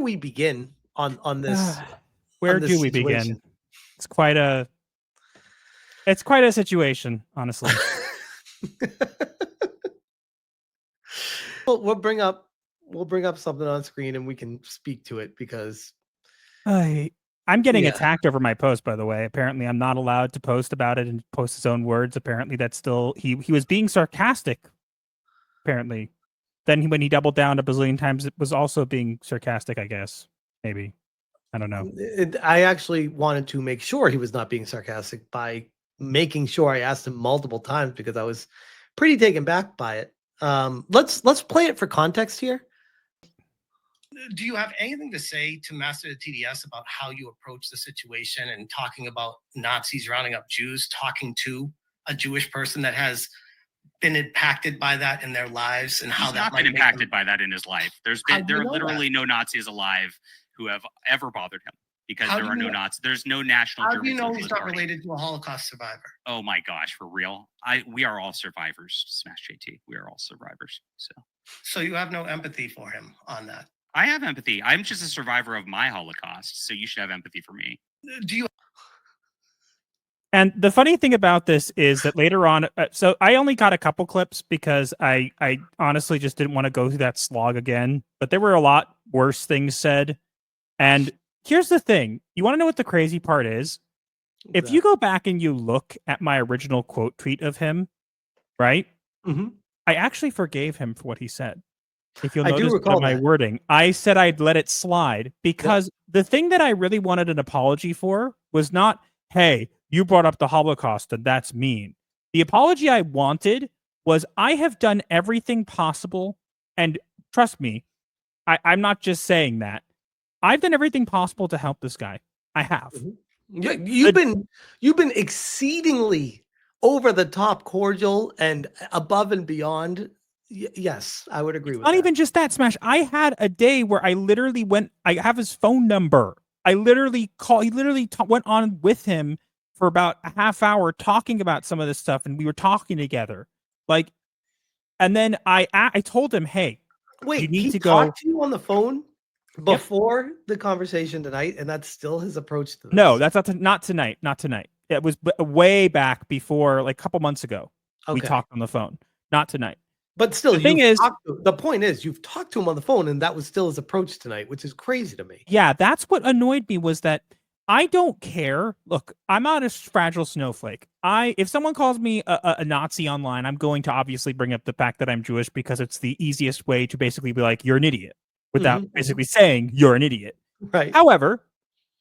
we begin on this? Where this do we begin? It's quite a situation, honestly. We'll bring up something on screen and we can speak to it because I'm getting attacked over my post, by the way. Apparently, I'm not allowed to post about it and post his own words. Apparently, that's still he was being sarcastic. Apparently, then when he doubled down a bazillion times, it was also being sarcastic. I guess maybe I don't know. I actually wanted to make sure he was not being sarcastic by making sure I asked him multiple times because I was pretty taken back by it. Let's play it for context here. Do you have anything to say to Master of the TDS about how you approach the situation and talking about Nazis rounding up Jews, talking to a Jewish person that has been impacted by that in their lives, and how that might been impacted by that in his life? There are literally no Nazis alive who have ever bothered him because there are no Nazis. There's no national. How do you know he's not related to a Holocaust survivor? Oh my gosh, for real? We are all survivors. Smash JT. We are all survivors. So you have no empathy for him on that. I have empathy. I'm just a survivor of my Holocaust, so you should have empathy for me. Do you? And the funny thing about this is that later on, so I only got a couple clips because I honestly just didn't want to go through that slog again. But there were a lot worse things said. And here's the thing. You want to know what the crazy part is? If you go back and you look at my original quote tweet of him, right? Mm-hmm. I actually forgave him for what he said. If you'll notice my wording, I said I'd let it slide because the thing that I really wanted an apology for was not, hey, you brought up the Holocaust and that's mean. The apology I wanted was I have done everything possible. And trust me, I'm not just saying that. I've done everything possible to help this guy. I have. Mm-hmm. Yeah, you've been exceedingly over the top cordial and above and beyond. Yes, I would agree with that. Not even just that, Smash. I had a day where I literally I have his phone number. I literally went on with him for about a half hour talking about some of this stuff, and we were talking together. And then I told him, hey, wait, you need he to go. Talked to you on the phone before the conversation tonight, and that's still his approach to this? No, that's not tonight. Not tonight. It was way back before, like a couple months ago. Okay. We talked on the phone. Not tonight. But still, the point is, you've talked to him on the phone, and that was still his approach tonight, which is crazy to me. Yeah, that's what annoyed me was that I don't care. Look, I'm not a fragile snowflake. If someone calls me a Nazi online, I'm going to obviously bring up the fact that I'm Jewish because it's the easiest way to basically be like, you're an idiot, without basically saying you're an idiot. Right. However,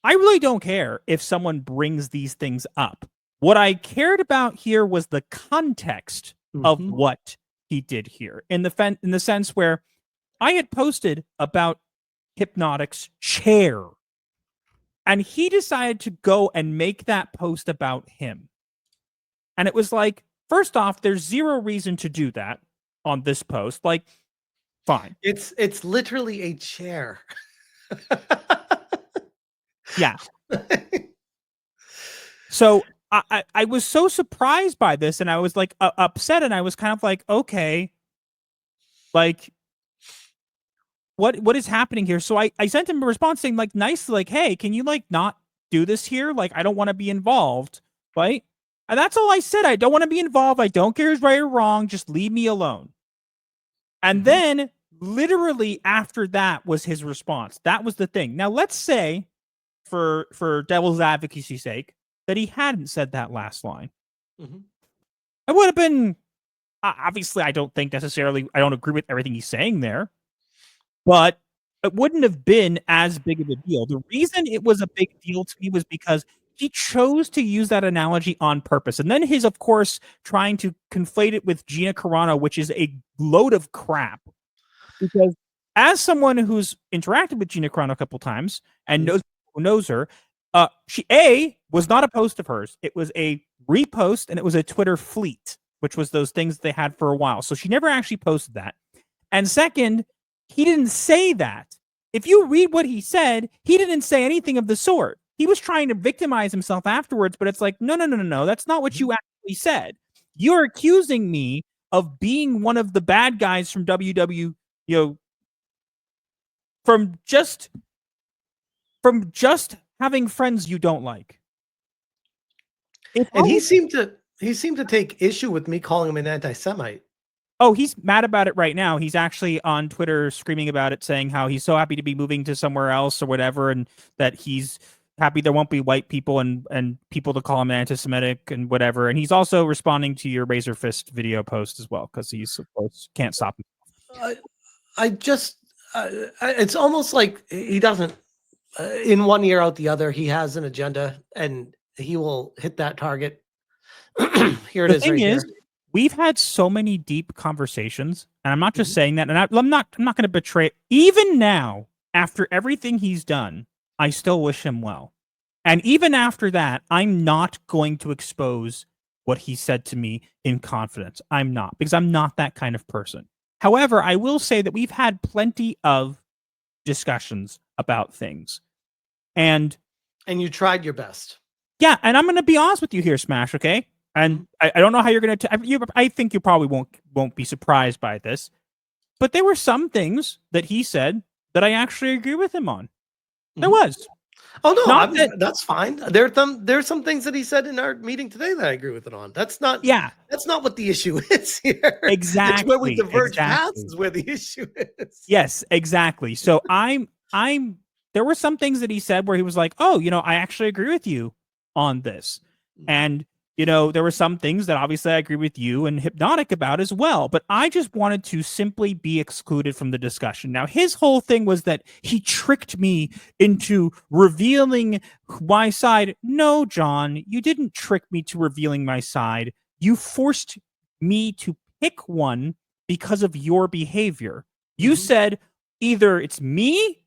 I really don't care if someone brings these things up. What I cared about here was the context of what he did here, in the sense where I had posted about Hypnotic's chair, and he decided to go and make that post about him. And it was like, first off, there's zero reason to do that on this post. Like, fine. It's literally a chair. Yeah. So I was so surprised by this, and I was like upset, and I was kind of like, okay, like what is happening here? So I sent him a response saying like nicely, like, hey, can you like not do this here? Like, I don't want to be involved, right? And that's all I said. I don't want to be involved. I don't care who's right or wrong. Just leave me alone. And then literally after that was his response. That was the thing. Now let's say, for devil's advocacy's sake, that he hadn't said that last line. I would have been, obviously, I don't agree with everything he's saying there, but it wouldn't have been as big of a deal. The reason it was a big deal to me was because he chose to use that analogy on purpose. And then of course, trying to conflate it with Gina Carano, which is a load of crap. Because as someone who's interacted with Gina Carano a couple times and knows her, she was not a post of hers. It was a repost, and it was a Twitter fleet, which was those things they had for a while. So she never actually posted that. And second, he didn't say that. If you read what he said, he didn't say anything of the sort. He was trying to victimize himself afterwards, but it's like, no. That's not what you actually said. You're accusing me of being one of the bad guys from WW, from just from just having friends you don't like. And he seemed to take issue with me calling him an anti-Semite. Oh, he's mad about it right now. He's actually on Twitter screaming about it, saying how he's so happy to be moving to somewhere else or whatever, and that he's happy there won't be white people and people to call him anti-Semitic and whatever. And he's also responding to your Razor Fist video post as well, because he's, of course, can't stop him. It's almost like he doesn't, in one ear out the other, he has an agenda and he will hit that target. Here it is. The thing is, we've had so many deep conversations, and I'm not just saying that, and I'm not going to betray. Even now, after everything he's done, I still wish him well. And even after that, I'm not going to expose what he said to me in confidence. I'm not, because I'm not that kind of person. However, I will say that we've had plenty of discussions about things. And you tried your best. Yeah, and I'm going to be honest with you here, Smash, okay? And I don't know how you're going to... I think you probably won't be surprised by this. But there were some things that he said that I actually agree with him on. There was. Oh, no, that's fine. There's some things that he said in our meeting today that I agree with it on. That's not what the issue is here. Exactly. It's where we diverge paths is where the issue is. Yes, exactly. So there were some things that he said where he was like, oh, I actually agree with you on this. And there were some things that obviously I agree with you and Hypnotic about as well, but I just wanted to simply be excluded from the discussion. Now, his whole thing was that he tricked me into revealing my side. No, John, you didn't trick me to revealing my side. You forced me to pick one because of your behavior. You said either it's me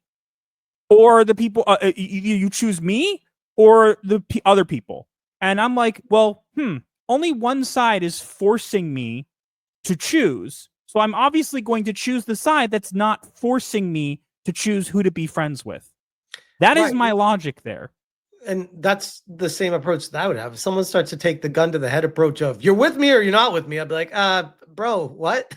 or the people, you choose me or the other people. And I'm like, well, only one side is forcing me to choose. So I'm obviously going to choose the side that's not forcing me to choose who to be friends with. That is my logic there. And that's the same approach that I would have. If someone starts to take the gun to the head approach of, you're with me or you're not with me, I'd be like, bro, what?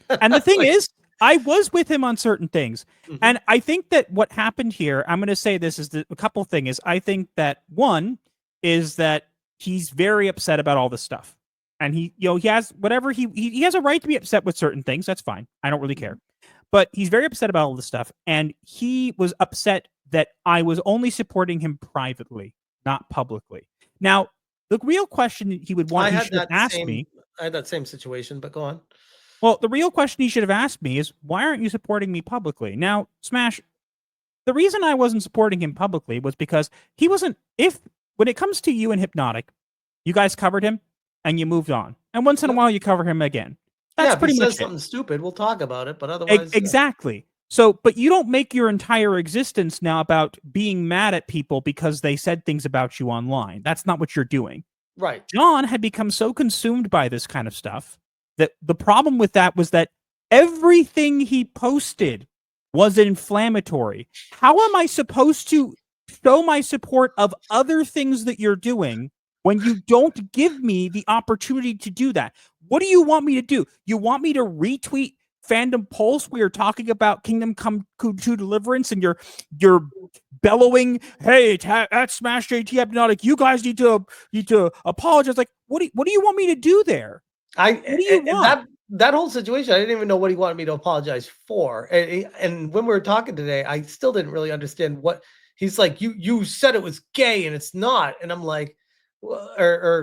And the thing is, I was with him on certain things. And I think that what happened here, I'm going to say this is a couple things. Is I think that one is that he's very upset about all this stuff. And he has whatever he has a right to be upset with certain things. That's fine. I don't really care. But he's very upset about all this stuff. And he was upset that I was only supporting him privately, not publicly. Now, the real question he would want to ask me. I had that same situation, but go on. Well, the real question he should have asked me is, why aren't you supporting me publicly? Now, Smash, the reason I wasn't supporting him publicly was because he wasn't, when it comes to you and Hypnotic, you guys covered him and you moved on. And once in a while, you cover him again. That's pretty much it. If he says something stupid, we'll talk about it, but otherwise... Exactly. So, but you don't make your entire existence now about being mad at people because they said things about you online. That's not what you're doing. Right. John had become so consumed by this kind of stuff that the problem with that was that everything he posted was inflammatory. How am I supposed to show my support of other things that you're doing when you don't give me the opportunity to do that? What do you want me to do? You want me to retweet Fandom Pulse where you're talking about Kingdom Come to Deliverance and you're bellowing, hey, at Smash JT Hypnotic, you guys need to apologize. Like, what do you want me to do there? What do you want? That whole situation, I didn't even know what he wanted me to apologize for. And when we were talking today, I still didn't really understand what he's like. You said it was gay and it's not, and I'm like, no,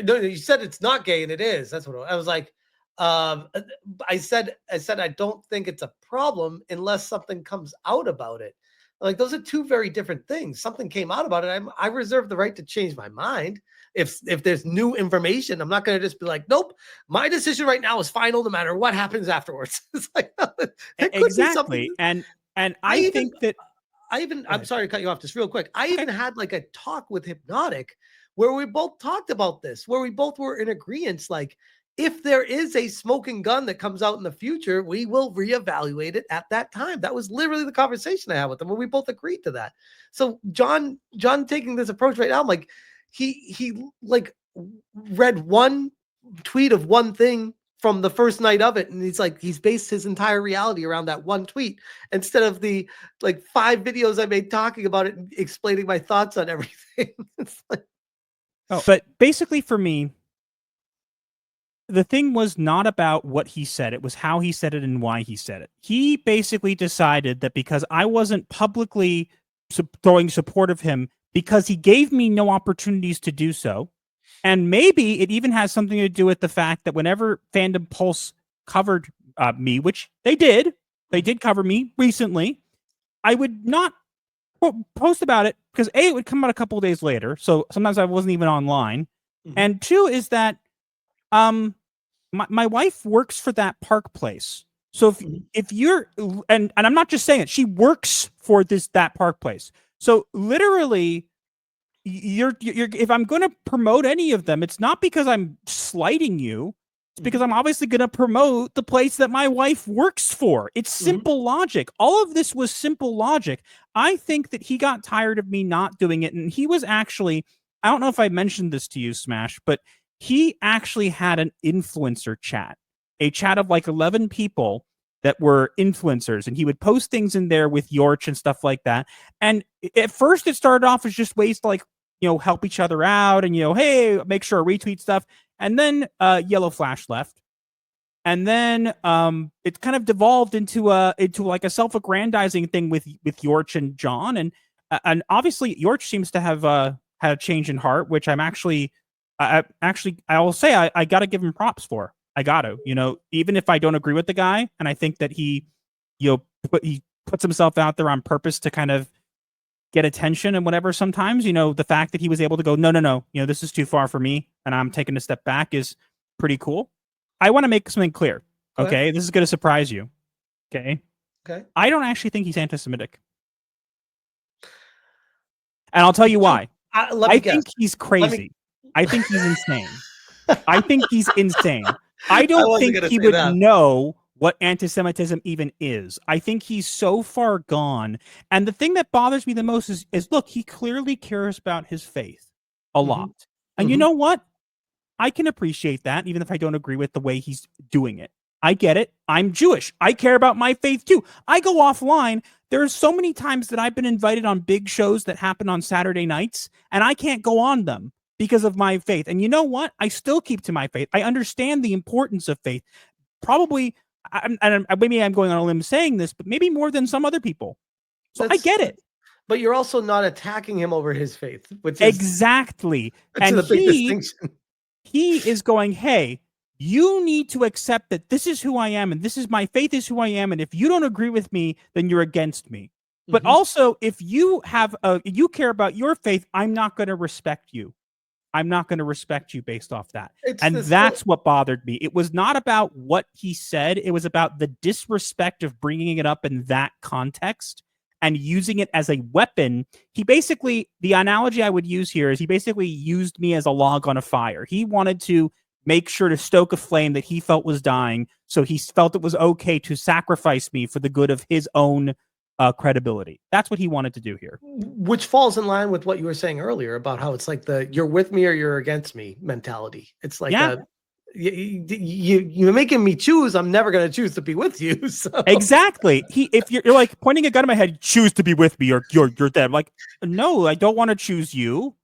you said it's not gay and it is. That's what I was like. I said I don't think it's a problem unless something comes out about it. Like, those are two very different things. Something came out about it. I reserve the right to change my mind. If there's new information, I'm not going to just be like, nope, my decision right now is final no matter what happens afterwards. It's like, exactly. And I think that I'm sorry to cut you off just real quick. I even had like a talk with Hypnotic where we both talked about this, where we both were in agreement. Like, if there is a smoking gun that comes out in the future, we will reevaluate it at that time. That was literally the conversation I had with him, and we both agreed to that. So John taking this approach right now, I'm like, he like read one tweet of one thing from the first night of it. And he's based his entire reality around that one tweet instead of the like 5 videos I made talking about it and explaining my thoughts on everything. It's like, but basically for me, the thing was not about what he said. It was how he said it and why he said it. He basically decided that because I wasn't publicly throwing support of him, because he gave me no opportunities to do so. And maybe it even has something to do with the fact that whenever Fandom Pulse covered me, which they did cover me recently, I would not post about it because A, it would come out a couple of days later. So sometimes I wasn't even online. Mm-hmm. And 2 is that my wife works for that park place. So if you're, and I'm not just saying it, she works for that park place. So literally, you're if I'm going to promote any of them, it's not because I'm slighting you. It's because I'm obviously going to promote the place that my wife works for. It's simple logic. All of this was simple logic. I think that he got tired of me not doing it. And he was actually, I don't know if I mentioned this to you, Smash, but he actually had an influencer chat, a chat of like 11 people that were influencers. And he would post things in there with Yorch and stuff like that. And at first it started off as just ways to like, help each other out and, hey, make sure I retweet stuff. And then Yellow Flash left. And then it kind of devolved into like a self-aggrandizing thing with Yorch and John. And obviously Yorch seems to have had a change in heart, which I'm actually, I will say I got to give him props for. I got to, even if I don't agree with the guy. And I think that he puts himself out there on purpose to kind of get attention and whatever. Sometimes, the fact that he was able to go, no, this is too far for me and I'm taking a step back is pretty cool. I want to make something clear. Okay. This is going to surprise you. Okay. I don't actually think he's anti-Semitic. And I'll tell you why. I think he's crazy. I think he's insane. I think he's insane. I don't think he would know what anti-Semitism even is. I think he's so far gone. And the thing that bothers me the most is look, he clearly cares about his faith a lot. And you know what? I can appreciate that, even if I don't agree with the way he's doing it. I get it. I'm Jewish. I care about my faith too. I go offline. There's so many times that I've been invited on big shows that happen on Saturday nights, and I can't go on them because of my faith. And you know what? I still keep to my faith. I understand the importance of faith. Probably, maybe I'm going on a limb saying this, but maybe more than some other people. So I get it. But you're also not attacking him over his faith, which is exactly. And the big distinction. He is going, hey, you need to accept that this is who I am and this is my faith is who I am. And if you don't agree with me, then you're against me. But also, if you have you care about your faith, I'm not going to respect you. I'm not going to respect you based off that. That's what bothered me. It was not about what he said. It was about the disrespect of bringing it up in that context and using it as a weapon. He basically, the analogy I would use here is he basically used me as a log on a fire. He wanted to make sure to stoke a flame that he felt was dying. So he felt it was okay to sacrifice me for the good of his own credibility. That's what he wanted to do here. Which falls in line with what you were saying earlier about how it's like the you're with me or you're against me mentality. It's like you're making me choose. I'm never going to choose to be with you. So. Exactly. If you're like pointing a gun at my head, choose to be with me or you're dead. I'm like, no, I don't want to choose you.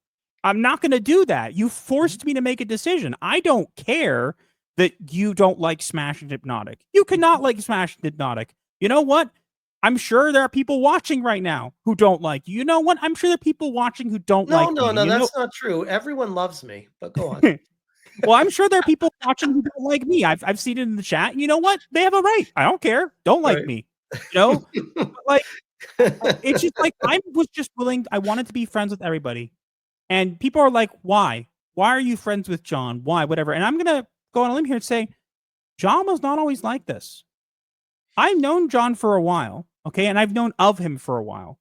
I'm not going to do that. You forced me to make a decision. I don't care that you don't like Smash and Hypnotic. You cannot like Smash and Hypnotic. You know what? I'm sure there are people watching right now who don't like you. You know what? I'm sure there are people watching who don't like me. No, that's not true. Everyone loves me, but go on. Well, I'm sure there are people watching who don't like me. I've seen it in the chat. You know what? They have a right. I don't care. Don't like me. Like it's just like I was just willing. I wanted to be friends with everybody, and people are like, "Why? Why are you friends with John? Why? Whatever." And I'm gonna go on a limb here and say, John was not always like this. I've known John for a while, okay, and I've known of him for a while.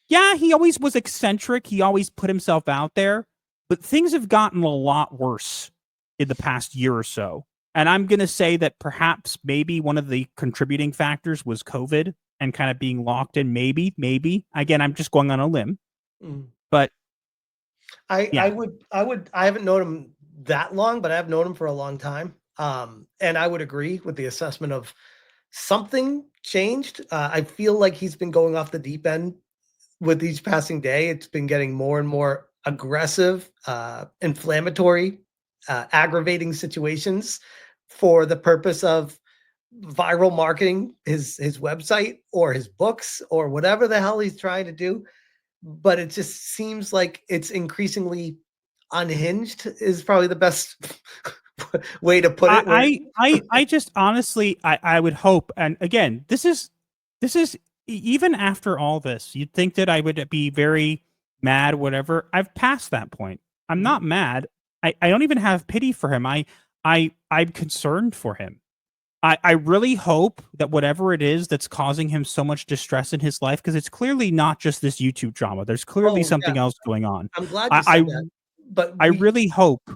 Yeah, he always was eccentric. He always put himself out there. But things have gotten a lot worse in the past year or so. And I'm going to say that perhaps maybe one of the contributing factors was COVID and kind of being locked in. Maybe. Again, I'm just going on a limb. But I haven't known him that long, but I've known him for a long time. And I would agree with the assessment of something changed. I feel like he's been going off the deep end with each passing day. It's been getting more and more aggressive, inflammatory, aggravating situations for the purpose of viral marketing his website or his books or whatever the hell he's trying to do. But it just seems like it's increasingly unhinged is probably the best way to put it. I just honestly, I would hope, and again, this is even after all this, you'd think that I would be very mad, whatever. I've passed that point. I'm not mad. I don't even have pity for him. I'm concerned for him. I really hope that whatever it is that's causing him so much distress in his life, because it's clearly not just this YouTube drama. There's clearly something else going on. I'm glad you said that. But I really hope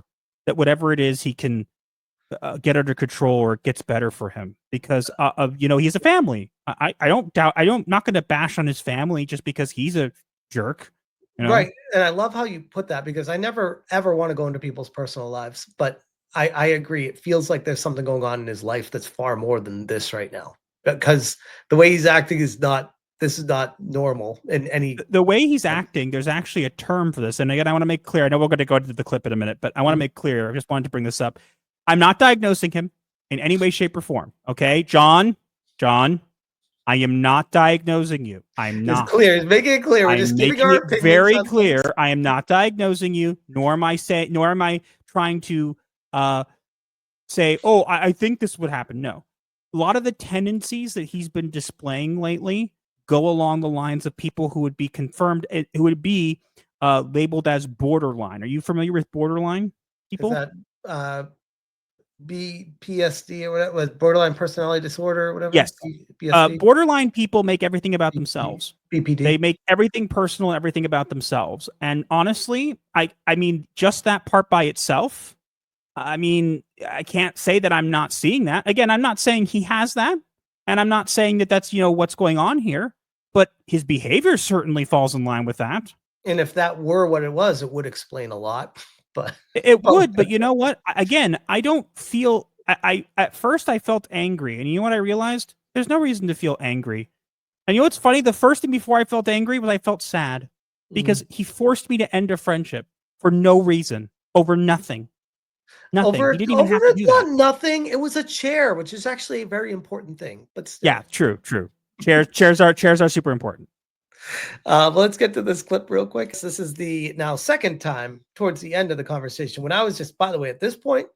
that whatever it is, he can get under control or it gets better for him, because he has a family. I don't doubt. I'm not going to bash on his family just because he's a jerk. Right. And I love how you put that, because I never ever want to go into people's personal lives, but I agree. It feels like there's something going on in his life that's far more than this right now, because the way he's acting is not normal in any. The way he's acting, there's actually a term for this. And again, I want to make clear, I know we're going to go into the clip in a minute, but I want to make clear, I just wanted to bring this up. I'm not diagnosing him in any way, shape, or form. Okay, John, I am not diagnosing you. I'm not. It's clear. It's making it clear. We're just keeping our opinions very clear. I am not diagnosing you, nor am I trying to say, oh, I think this would happen. No. A lot of the tendencies that he's been displaying lately go along the lines of people who would be confirmed, who would be labeled as borderline. Are you familiar with borderline people? Is that BPSD or whatever, was borderline personality disorder or whatever? Yes. Borderline people make everything about themselves. BPD. They make everything personal, everything about themselves. And honestly, I mean, just that part by itself, I mean, I can't say that I'm not seeing that. Again, I'm not saying he has that, and I'm not saying that that's, what's going on here, but his behavior certainly falls in line with that. And if that were what it was, it would explain a lot. But it would, but you know what? Again, I don't feel. I at first I felt angry, and you know what I realized? There's no reason to feel angry. And you know what's funny? The first thing before I felt angry was I felt sad, because he forced me to end a friendship for no reason, over nothing. Nothing. He didn't even have to do that. Nothing. It was a chair, which is actually a very important thing. But still. Yeah, true. Chairs are super important. Let's get to this clip real quick. This is the now second time towards the end of the conversation, when I was just, by the way, at this point,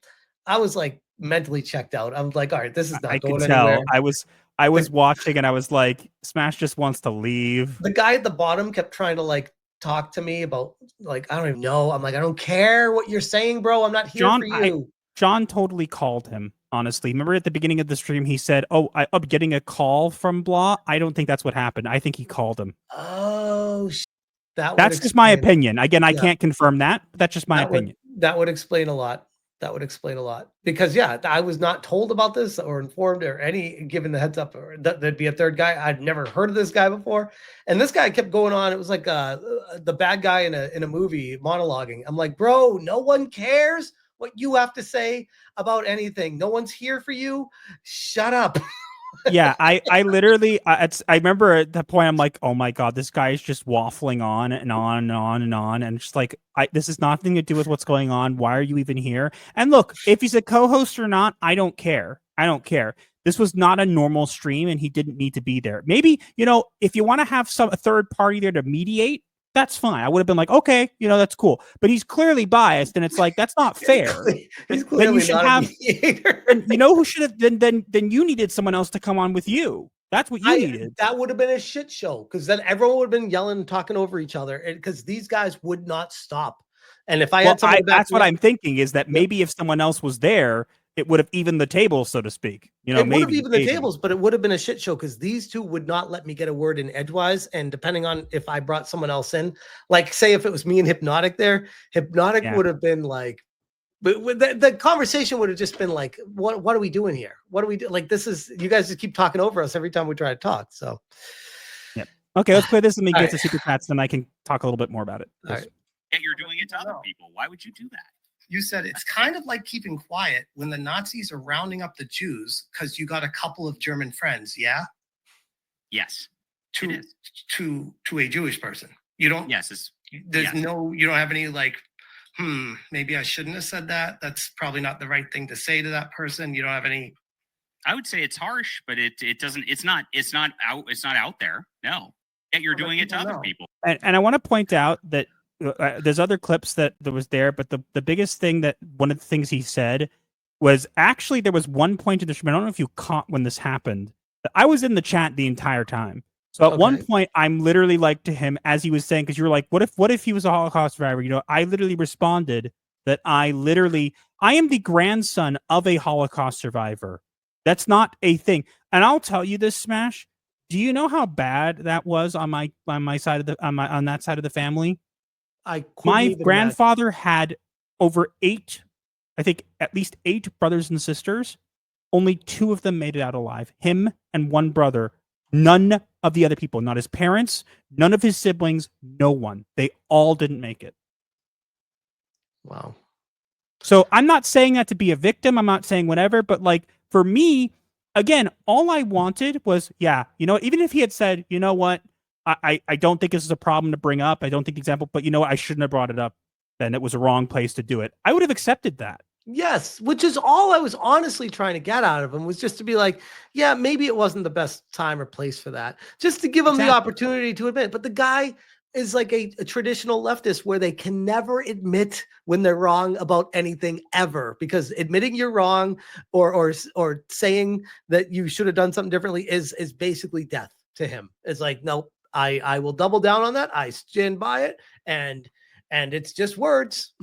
I was like mentally checked out. I'm like, all right, this is not going anywhere. I was watching and I was like, Smash just wants to leave. The guy at the bottom kept trying to like talk to me about, like, I don't even know. I'm like, I don't care what you're saying, bro. I'm not here for you. John totally called him. Honestly, remember at the beginning of the stream, he said, "Oh, I'm getting a call from blah." I don't think that's what happened. I think he called him. Oh, that's just my opinion. Again, I can't confirm that, but that's just my opinion. That would explain a lot. Because I was not told about this or informed or given the heads up or that there'd be a third guy. I'd never heard of this guy before, and this guy kept going on. It was like the bad guy in a movie monologuing. I'm like, bro, no one cares what you have to say about anything. No one's here for you. Shut up. Yeah, I literally, I remember at that point, I'm like, oh my God, this guy is just waffling on and on and on and on. And just like, this has nothing to do with what's going on. Why are you even here? And look, if he's a co-host or not, I don't care. This was not a normal stream and he didn't need to be there. Maybe, if you want to have a third party there to mediate, that's fine. I would have been like, okay, that's cool. But he's clearly biased, and it's like, that's not fair. He's clearly not a mediator. And who should have then you needed someone else to come on with you. That's what you needed. That would have been a shit show, because then everyone would have been yelling and talking over each other, because these guys would not stop. And if I had someone that's what I'm thinking, is that maybe if someone else was there, it would have evened the tables, so to speak. It would have evened the tables, but it would have been a shit show, because these two would not let me get a word in edgewise. And depending on if I brought someone else in, like say if it was me and Hypnotic there, Hypnotic would have been like, but the conversation would have just been like, what are we doing here? What do we do? Like, this is, you guys just keep talking over us every time we try to talk. So, yeah. Okay, let's play this and then get to super chats, then I can talk a little bit more about it. All right. Yet you're doing it to other people. Why would you do that? you said it's kind of like keeping quiet when the Nazis are rounding up the Jews because you got a couple of German friends. Yeah. Yes. To a Jewish person. You don't. Yes. There's no. You don't have any like. Maybe I shouldn't have said that. That's probably not the right thing to say to that person. You don't have any. I would say it's harsh, but it doesn't. It's not out there. No. Yet you're doing it to other people. And I want to point out that there's other clips that was there, but the biggest thing that one of the things he said was actually there was one point in the stream. I don't know if you caught when this happened. I was in the chat the entire time. So at one point, I'm literally like to him as he was saying, because you were like, what if he was a Holocaust survivor? You know, I literally responded that I am the grandson of a Holocaust survivor. That's not a thing. And I'll tell you this, Smash. Do you know how bad that was on my side of the on that side of the family? My grandfather had over 8, I think at least 8 brothers and sisters. Only 2 of them made it out alive. Him and one brother. None of the other people, not his parents, none of his siblings, no one. They all didn't make it. Wow. So I'm not saying that to be a victim. I'm not saying whatever, but like for me, again, all I wanted was, even if he had said, you know what, I don't think this is a problem to bring up. I don't think the example, but you know what, I shouldn't have brought it up. Then it was a wrong place to do it. I would have accepted that. Yes, which is all I was honestly trying to get out of him, was just to be like, yeah, maybe it wasn't the best time or place for that. Just to give him the opportunity to admit. But the guy is like a traditional leftist where they can never admit when they're wrong about anything ever, because admitting you're wrong or saying that you should have done something differently is basically death to him. It's like, nope, I will double down on that. I stand by it, and it's just words.